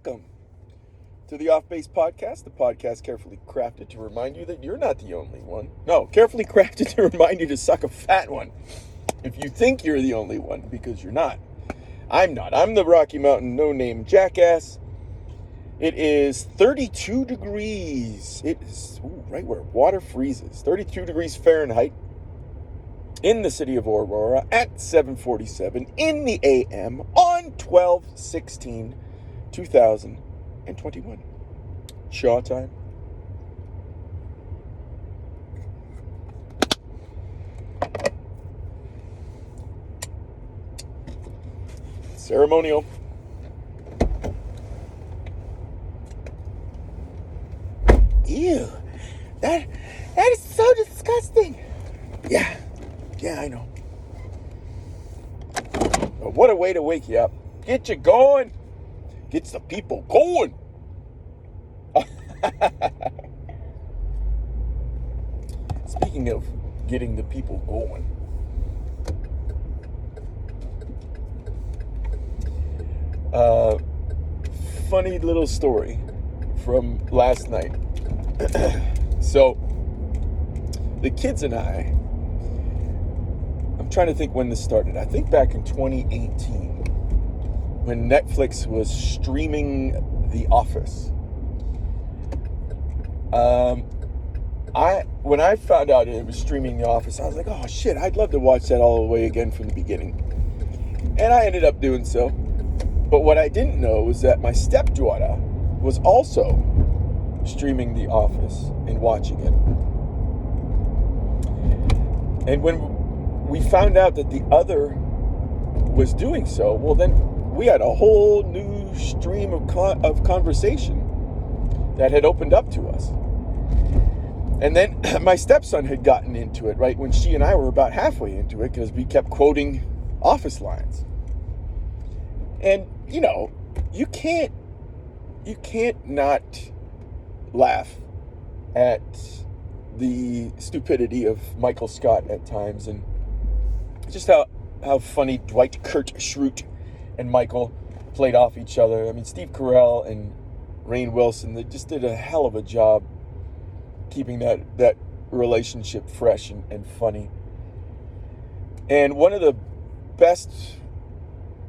Welcome to the Off Base Podcast, the podcast carefully crafted to remind you that you're not the only one. No, carefully crafted to remind you to suck a fat one if you think you're the only one, because you're not. I'm not. I'm the Rocky Mountain no-name Jackass. It is 32 degrees. It is right where water freezes. 32 degrees Fahrenheit in the city of Aurora at 7:47 in the a.m. on 12/16/2021. Shaw time. Ceremonial. Ew. That is so disgusting. Yeah, I know. But what a way to wake you up. Get you going. Gets the people going. Speaking of getting the people going, funny little story from last night. So, the kids and I'm trying to think when this started. I think back in 2018, when Netflix was streaming The Office. When I found out it was streaming The Office, I was like, oh shit, I'd love to watch that all the way again from the beginning. And I ended up doing so. But what I didn't know was that my stepdaughter was also streaming The Office and watching it. And when we found out that the other was doing so, well then we had a whole new stream of conversation that had opened up to us. And then my stepson had gotten into it, right, when she and I were about halfway into it, because we kept quoting Office lines. And, you know, you can't not laugh at the stupidity of Michael Scott at times, and just how funny Dwight Kurt Schrute and Michael played off each other. I mean, Steve Carell and Rainn Wilson, they just did a hell of a job keeping that relationship fresh and funny. And one of the best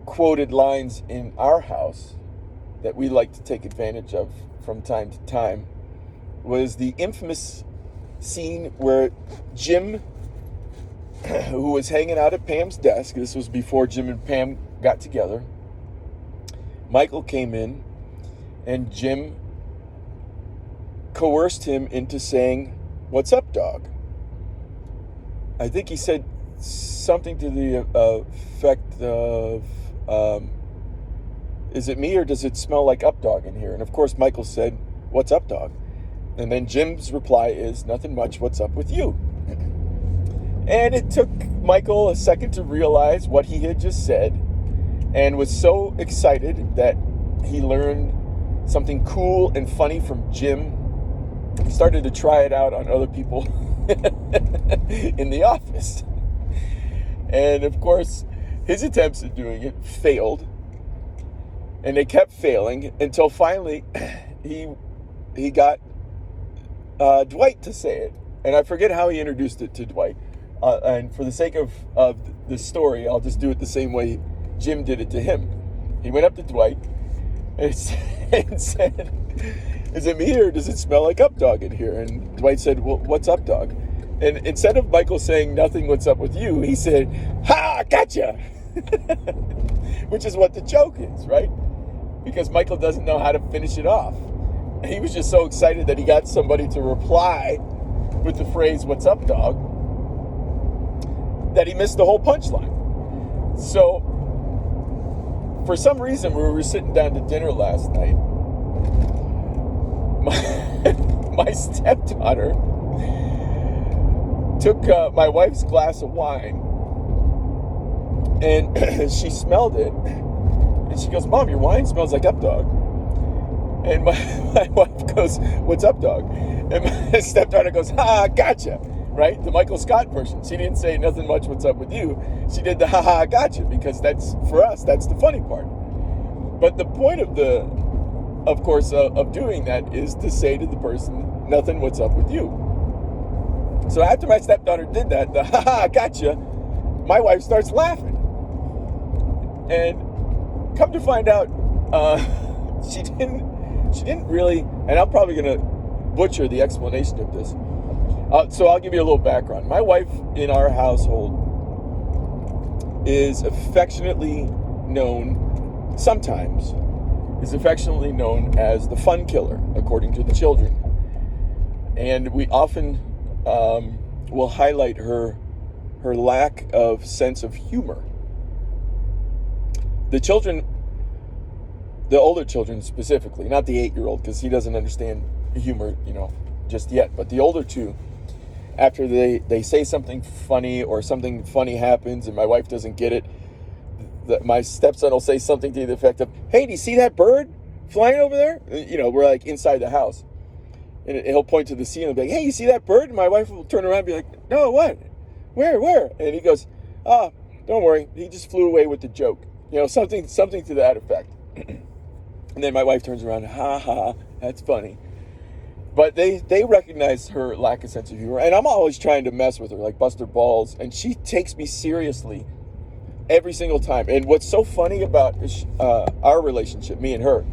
quoted lines in our house that we like to take advantage of from time to time was the infamous scene where Jim, who was hanging out at Pam's desk, this was before Jim and Pam got together, Michael came in and Jim coerced him into saying, "What's up, dog?" I think he said something to the effect of, "Is it me or does it smell like up dog in here?" And of course Michael said, "What's up, dog?" And then Jim's reply is, "Nothing much, what's up with you?" And it took Michael a second to realize what he had just said, and was so excited that he learned something cool and funny from Jim. He started to try it out on other people in the office. And of course, his attempts at doing it failed. And they kept failing until finally he got Dwight to say it. And I forget how he introduced it to Dwight. And for the sake of the story, I'll just do it the same way Jim did it to him. He went up to Dwight and said, "Is it me or does it smell like up dog in here?" And Dwight said, "Well, what's up, dog?" And instead of Michael saying, "Nothing, what's up with you?" he said, "Ha, gotcha!" Which is what the joke is, right? Because Michael doesn't know how to finish it off. And he was just so excited that he got somebody to reply with the phrase, "What's up, dog?" that he missed the whole punchline. So, for some reason, when we were sitting down to dinner last night, my stepdaughter took my wife's glass of wine and she smelled it and she goes, "Mom, your wine smells like up dog." And my wife goes, "What's up, dog?" And my stepdaughter goes, "Ha, gotcha." Right? The Michael Scott version. She didn't say "nothing much, what's up with you." She did the "ha, gotcha," because that's, for us, that's the funny part. But the point of the of course, of doing that is to say to the person, nothing, what's up with you? So after my stepdaughter did that, the haha, gotcha, my wife starts laughing. And come to find out, she didn't really, and I'm probably going to butcher the explanation of this. So I'll give you a little background. My wife in our household is affectionately known, sometimes, is affectionately known as the fun killer, according to the children. And we often will highlight her lack of sense of humor. The children, the older children specifically, not the 8-year-old, because he doesn't understand humor, just yet, but the older two, after they say something funny or something funny happens and my wife doesn't get it, my stepson will say something to the effect of, hey, do you see that bird flying over there? We're like inside the house. And he'll point to the ceiling and be like, hey, you see that bird? And my wife will turn around and be like, no, what? Where? And he goes, don't worry. He just flew away with the joke. Something to that effect. And then my wife turns around, ha ha, that's funny. But they recognize her lack of sense of humor. And I'm always trying to mess with her, like bust her balls. And she takes me seriously every single time. And what's so funny about our relationship, me and her.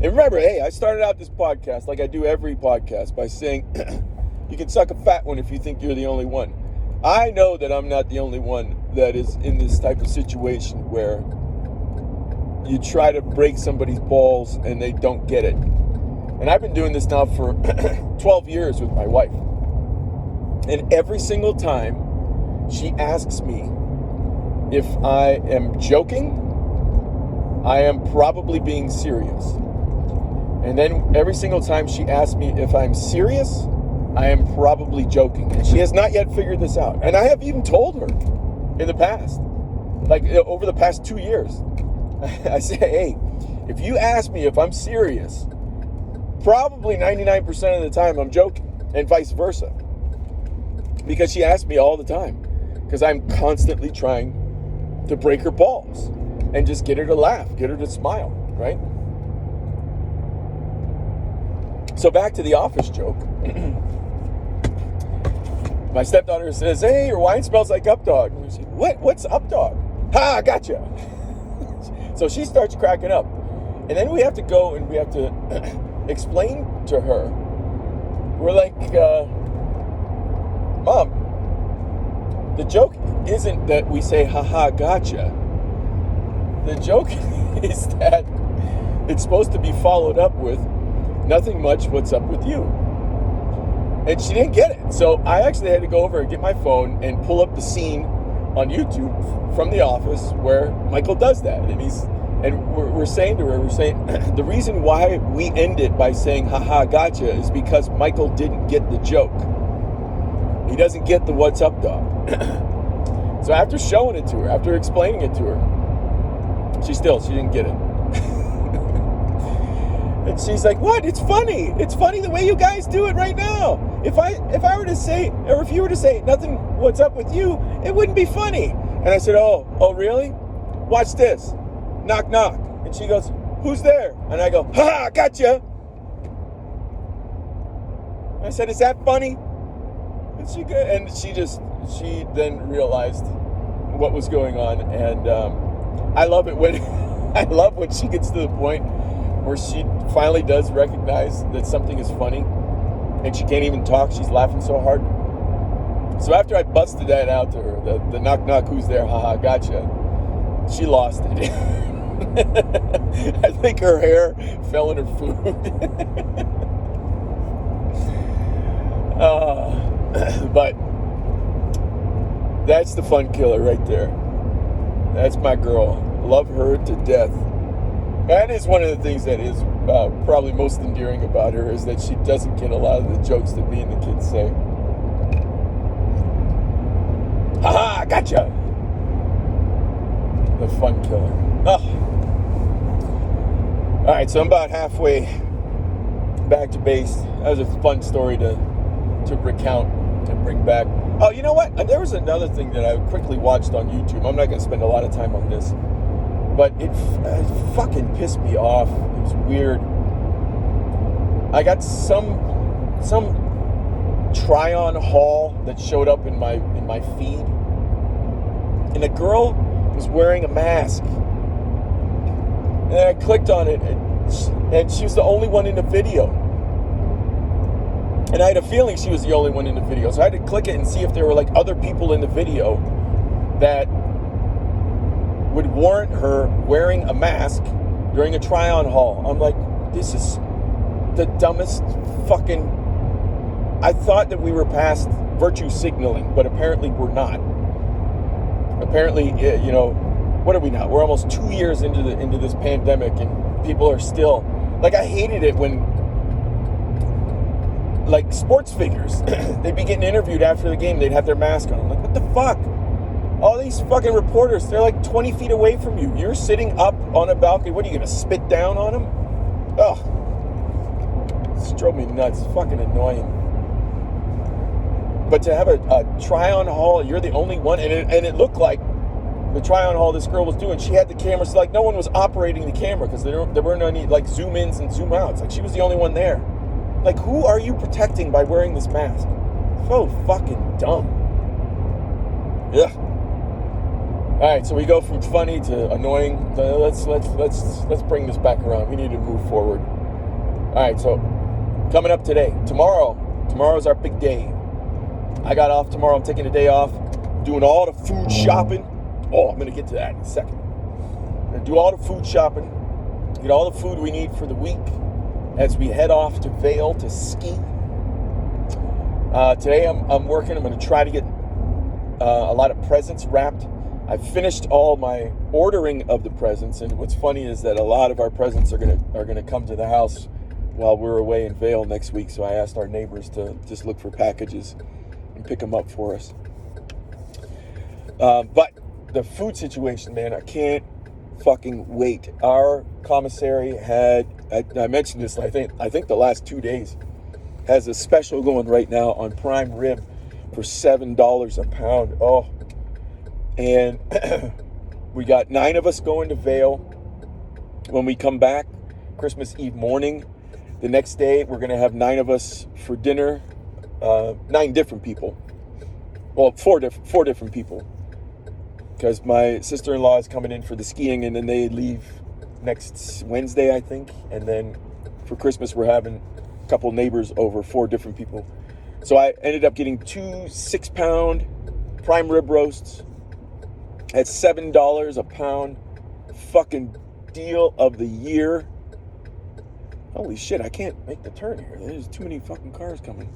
And remember, hey, I started out this podcast like I do every podcast by saying, you can suck a fat one if you think you're the only one. I know that I'm not the only one that is in this type of situation where you try to break somebody's balls and they don't get it. And I've been doing this now for 12 years with my wife. And every single time she asks me if I am joking, I am probably being serious. And then every single time she asks me if I'm serious, I am probably joking. And she has not yet figured this out. And I have even told her in the past, like over the past 2 years, I say, hey, if you ask me if I'm serious, probably 99% of the time I'm joking, and vice versa. Because she asks me all the time. Because I'm constantly trying to break her balls and just get her to laugh, get her to smile, right? So back to the office joke. My stepdaughter says, hey, your wine smells like Up Dog. And we say, what? What's Up Dog? Ha, gotcha. So she starts cracking up. And then we have to go and we have to explain to her. We're like, Mom, the joke isn't that we say, haha, gotcha. The joke is that it's supposed to be followed up with, nothing much, what's up with you? And she didn't get it. So I actually had to go over and get my phone and pull up the scene on YouTube from The Office where Michael does that. And we're saying to her, the reason why we end it by saying, haha, gotcha, is because Michael didn't get the joke. He doesn't get the what's up dog. So after showing it to her, after explaining it to her, she didn't get it. And she's like, what? It's funny. It's funny the way you guys do it right now. If I were to say, or if you were to say, nothing, what's up with you, it wouldn't be funny. And I said, oh, really? Watch this. Knock, knock. And she goes, who's there? And I go, ha, gotcha. I said, is that funny? And she then realized what was going on. And I love it when she gets to the point where she finally does recognize that something is funny and she can't even talk. She's laughing so hard. So after I busted that out to her, the knock knock, who's there, haha, gotcha, she lost it. I think her hair fell in her food. But that's the fun killer right there. That's my girl. Love her to death. That is one of the things that is probably most endearing about her, is that she doesn't get a lot of the jokes that me and the kids say. Haha, gotcha! The fun killer. Oh. Alright, so I'm about halfway back to base. That was a fun story to recount and bring back. Oh, you know what? There was another thing that I quickly watched on YouTube. I'm not going to spend a lot of time on this. But it fucking pissed me off. It was weird. I got some try-on haul that showed up in my feed, and a girl was wearing a mask. And then I clicked on it, and she was the only one in the video. And I had a feeling she was the only one in the video, so I had to click it and see if there were like other people in the video that would warrant her wearing a mask during a try-on haul. I'm like, this is the dumbest fucking... I thought that we were past virtue signaling, but apparently we're not. Apparently, you know, what are we now? We're almost 2 years into this pandemic, and people are still... Like, I hated it when, like, sports figures, they'd be getting interviewed after the game, they'd have their mask on. I'm like, what the fuck? All these fucking reporters, they're like 20 feet away from you. You're sitting up on a balcony. What, are you going to spit down on them? Ugh. This drove me nuts. It's fucking annoying. But to have a try-on haul, you're the only one. And it looked like the try-on haul this girl was doing, she had the cameras, like no one was operating the camera because there weren't any like zoom-ins and zoom-outs. Like she was the only one there. Like, who are you protecting by wearing this mask? So fucking dumb. Ugh. All right, so we go from funny to annoying. Let's bring this back around. We need to move forward. All right, so coming up today, tomorrow's our big day. I got off tomorrow. I'm taking a day off, doing all the food shopping. Oh, I'm gonna get to that in a second. I'm gonna do all the food shopping, get all the food we need for the week as we head off to Vail to ski. Today I'm working. I'm gonna try to get a lot of presents wrapped. I've finished all my ordering of the presents, and what's funny is that a lot of our presents are gonna come to the house while we're away in Vail next week. So I asked our neighbors to just look for packages and pick them up for us. But the food situation, man, I can't fucking wait. Our commissary had, I mentioned this, I think the last 2 days, has a special going right now on prime rib for $7 a pound. Oh. And we got 9 of us going to Vail. When we come back, Christmas Eve morning, the next day, we're going to have 9 of us for dinner. 9 different people. Well, four different people. Because my sister-in-law is coming in for the skiing, and then they leave next Wednesday, I think. And then for Christmas, we're having a couple neighbors over, 4 different people. So I ended up getting 2 6-pound prime rib roasts at $7 a pound. Fucking deal of the year. Holy shit, I can't make the turn here. There's too many fucking cars coming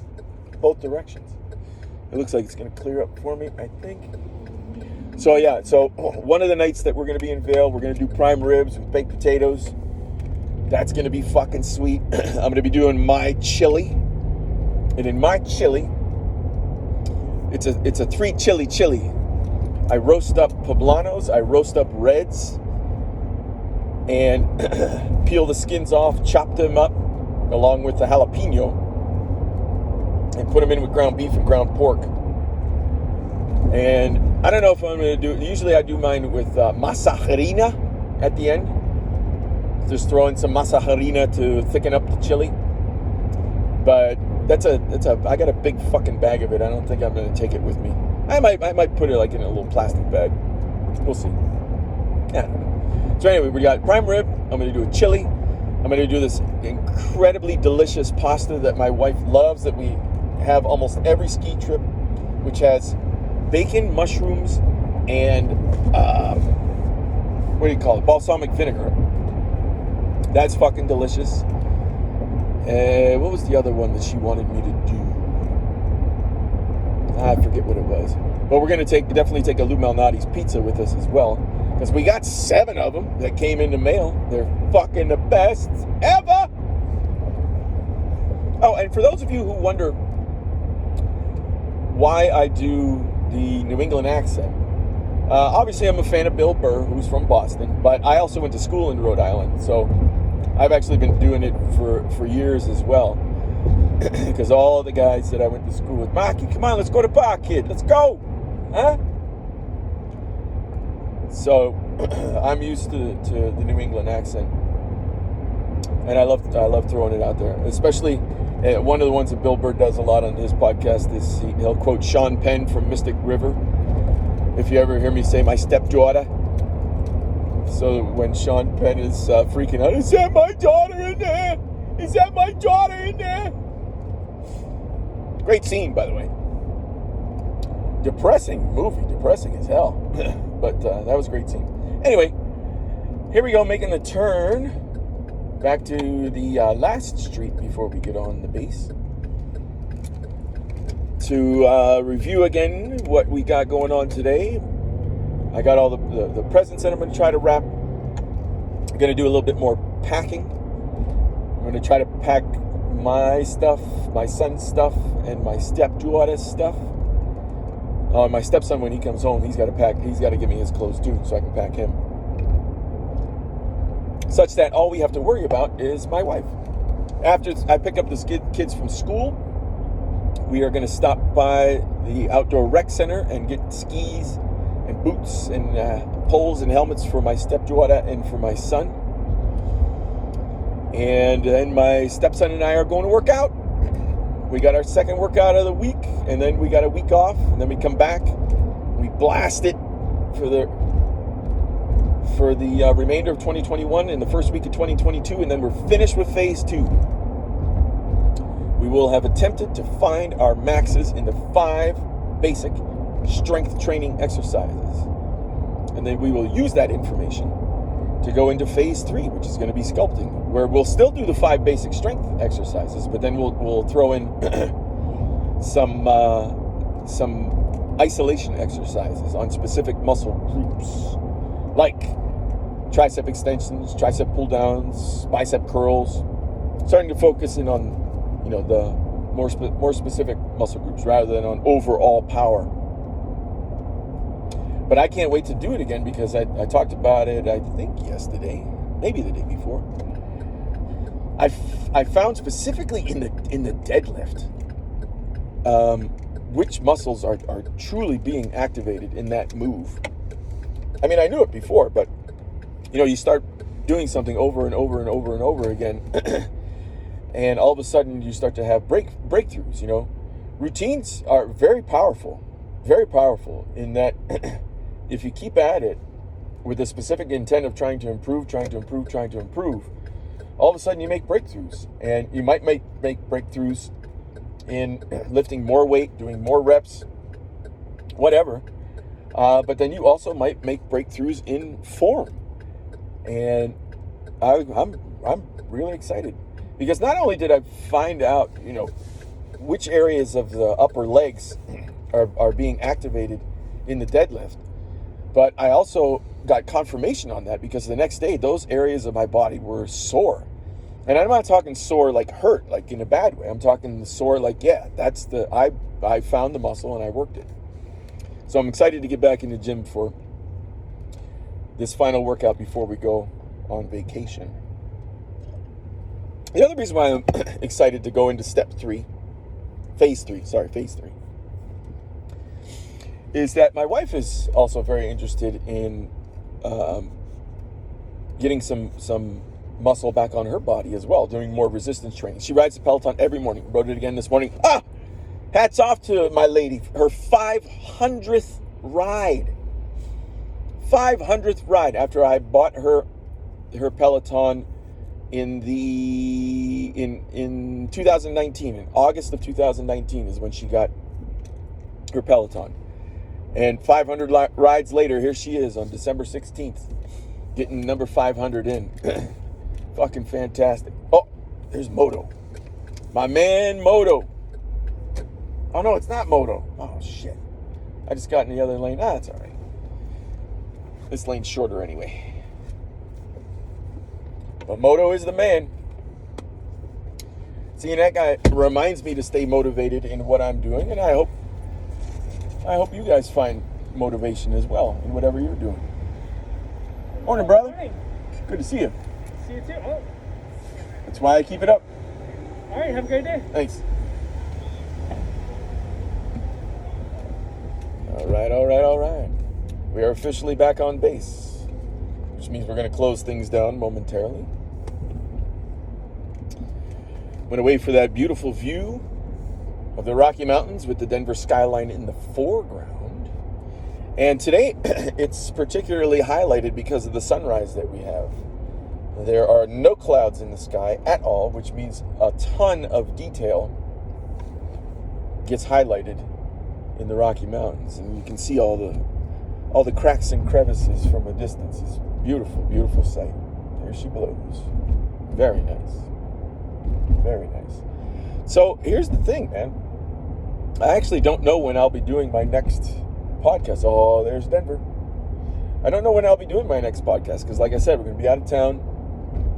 both directions. It looks like it's going to clear up for me, I think. So yeah, so one of the nights that we're going to be in Vail, we're going to do prime ribs with baked potatoes. That's going to be fucking sweet. I'm going to be doing my chili. And in my chili, it's a 3 chili. I roast up poblanos, I roast up reds, and peel the skins off, chop them up along with the jalapeno, and put them in with ground beef and ground pork. And I don't know if I'm going to do, usually I do mine with masa harina at the end. Just throw in some masa harina to thicken up the chili. But I got a big fucking bag of it. I don't think I'm going to take it with me. I might put it like in a little plastic bag. We'll see. I don't know. So anyway, we got prime rib. I'm going to do a chili. I'm going to do this incredibly delicious pasta that my wife loves, that we have almost every ski trip, which has bacon, mushrooms, and what do you call it? Balsamic vinegar. That's fucking delicious. What was the other one that she wanted me to do? I forget what it was. But we're going to definitely take a Lou Malnati's pizza with us as well. Because we got 7 of them that came in the mail. They're fucking the best ever. Oh, and for those of you who wonder why I do the New England accent, obviously I'm a fan of Bill Burr, who's from Boston. But I also went to school in Rhode Island. So I've actually been doing it for years as well. Because all the guys that I went to school with, Marky, come on, let's go to bar, kid. Let's go. Huh? So I'm used to the New England accent, and I love throwing it out there. Especially one of the ones that Bill Burr does a lot on his podcast is he'll quote Sean Penn from Mystic River. If you ever hear me say my stepdaughter, so when Sean Penn is freaking out, is that my daughter in there? Is that my daughter in there? Great scene, by the way. Depressing movie, depressing as hell. But that was a great scene. Anyway, here we go, making the turn back to the last street before we get on the base. To review again what we got going on today. I got all the presents that I'm going to try to wrap. I'm going to do a little bit more packing. I'm going to try to pack my stuff, my son's stuff, and my stepdaughter's stuff. My stepson, when he comes home, he's got to give me his clothes too, so I can pack him. Such that all we have to worry about is my wife. After I pick up the kids from school, we are going to stop by the outdoor rec center and get skis and boots and poles and helmets for my stepdaughter and for my son. And then my stepson and I are going to work out. We got our second workout of the week, and then we got a week off, and then we come back. We blast it for the remainder of 2021 and the first week of 2022, and then we're finished with phase 2. We will have attempted to find our maxes in the 5 basic strength training exercises, and then we will use that information to go into phase 3, which is going to be sculpting, where we'll still do the 5 basic strength exercises, but then we'll throw in some isolation exercises on specific muscle groups, like tricep extensions, tricep pull downs, bicep curls, starting to focus in on the more specific muscle groups rather than on overall power. But I can't wait to do it again because I talked about it, I think yesterday, maybe the day before. I found specifically in the deadlift which muscles are truly being activated in that move. I mean, I knew it before, but you start doing something over and over and over and over again, and all of a sudden you start to have breakthroughs. Routines are very powerful in that if you keep at it with the specific intent of trying to improve, all of a sudden you make breakthroughs. And you might make breakthroughs in lifting more weight, doing more reps, whatever. But then you also might make breakthroughs in form. And I'm really excited. Because not only did I find out, which areas of the upper legs are being activated in the deadlift, but I also got confirmation on that because the next day, those areas of my body were sore. And I'm not talking sore like hurt, like in a bad way. I'm talking sore like, yeah, I found the muscle and I worked it. So I'm excited to get back in the gym for this final workout before we go on vacation. The other reason why I'm excited to go into phase 3, is that my wife is also very interested in getting some muscle back on her body as well, doing more resistance training. She rides the Peloton every morning. Rode it again this morning. Hats off to my lady. Her 500th ride. 500th ride after I bought her Peloton in 2019. In August of 2019 is when she got her Peloton. And 500 rides later, here she is on December 16th, getting number 500 in. Fucking fantastic. Oh, there's Moto. My man, Moto. Oh, no, it's not Moto. Oh, shit. I just got in the other lane. That's all right. This lane's shorter anyway. But Moto is the man. Seeing that guy reminds me to stay motivated in what I'm doing, and I hope you guys find motivation as well in whatever you're doing. Morning, brother. Morning. Good to see you. See you too. Oh. That's why I keep it up. All right, have a great day. Thanks. All right. We are officially back on base. which means we're going to close things down momentarily. I'm going to wait for that beautiful view of the Rocky Mountains with the Denver skyline in the foreground. And today, it's particularly highlighted because of the sunrise that we have. There are no clouds in the sky at all, which means a ton of detail gets highlighted in the Rocky Mountains, and you can see all the cracks and crevices from a distance. It's beautiful, beautiful sight. There she blows. Very nice. Very nice. So here's the thing, man. I actually don't know when I'll be doing my next podcast. Oh, there's Denver. I don't know when I'll be doing my next podcast because, like I said, we're going to be out of town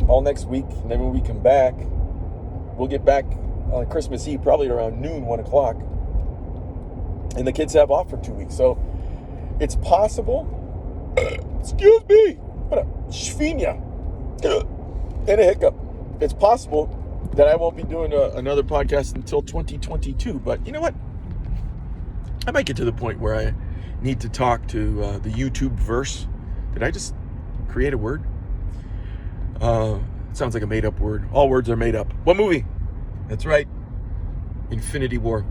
all next week. And then when we come back, we'll get back on Christmas Eve, probably around noon, 1 o'clock. And the kids have off for 2 weeks. So it's possible, excuse me, what a schvinia, and a hiccup. It's possible that I won't be doing another podcast until 2022. But you know what? I might get to the point where I need to talk to the YouTube verse. Did I just create a word? It sounds like a made-up word. All words are made up. What movie? That's right. Infinity War.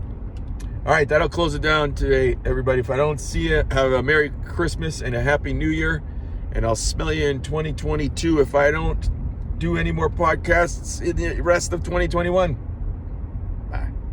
All right, that'll close it down today, everybody. If I don't see you, have a Merry Christmas and a Happy New Year. And I'll smell you in 2022 if I don't do any more podcasts in the rest of 2021.